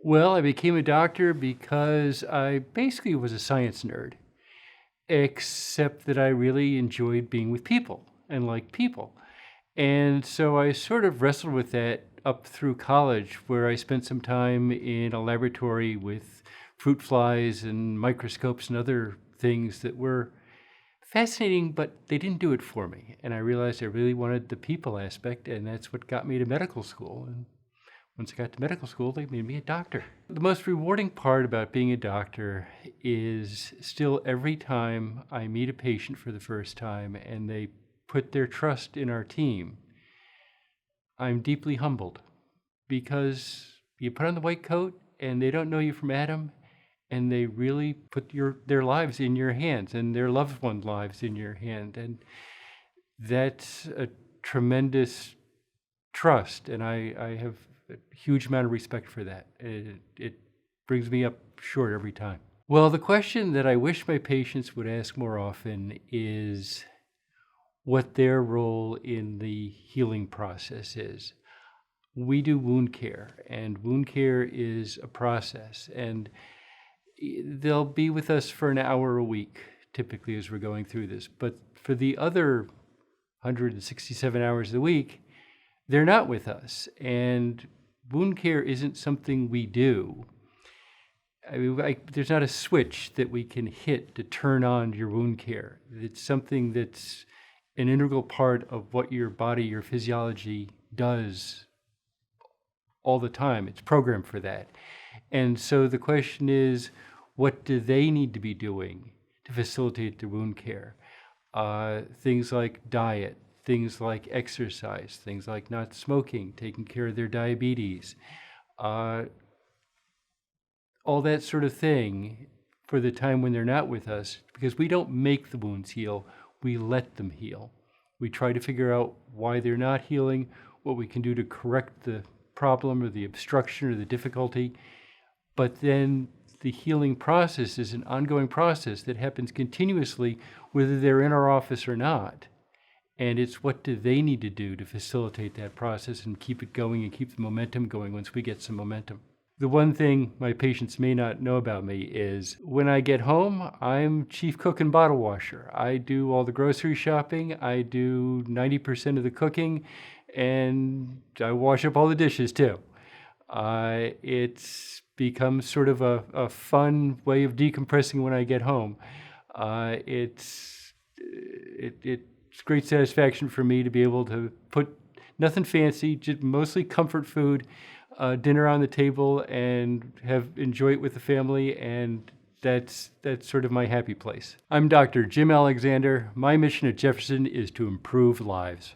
Well, I became a doctor because I basically was a science nerd, except that I really enjoyed being with people and liked people. And so I sort of wrestled with that up through college, where I spent some time in a laboratory with fruit flies and microscopes and other things that were fascinating, but they didn't do it for me. And I realized I really wanted the people aspect, and that's what got me to medical school. And once I got to medical school, they made me a doctor. The most rewarding part about being a doctor is still every time I meet a patient for the first time and they put their trust in our team, I'm deeply humbled because you put on the white coat and they don't know you from Adam, and they really put their lives in your hands and their loved ones' lives in your hand. And that's a tremendous trust, and I have a huge amount of respect for that. It brings me up short every time. Well, the question that I wish my patients would ask more often is what their role in the healing process is. We do wound care, and wound care is a process, and they'll be with us for an hour a week, typically, as we're going through this. But for the other 167 hours of the week, they're not with us. And wound care isn't something we do. I mean, there's not a switch that we can hit to turn on your wound care. It's something that's an integral part of what your body, your physiology does all the time. It's programmed for that. And so the question is, what do they need to be doing to facilitate the wound care? Things like diet, things like exercise, things like not smoking, taking care of their diabetes, all that sort of thing for the time when they're not with us, because we don't make the wounds heal, we let them heal. We try to figure out why they're not healing, what we can do to correct the problem or the obstruction or the difficulty. But then the healing process is an ongoing process that happens continuously, whether they're in our office or not. And it's what do they need to do to facilitate that process and keep it going and keep the momentum going once we get some momentum. The one thing my patients may not know about me is when I get home, I'm chief cook and bottle washer. I do all the grocery shopping, I do 90% of the cooking, and I wash up all the dishes too. It's become sort of a fun way of decompressing when I get home. It's great satisfaction for me to be able to put nothing fancy, just mostly comfort food, dinner on the table, and enjoy it with the family, and that's sort of my happy place. I'm Dr. Jim Alexander. My mission at Jefferson is to improve lives.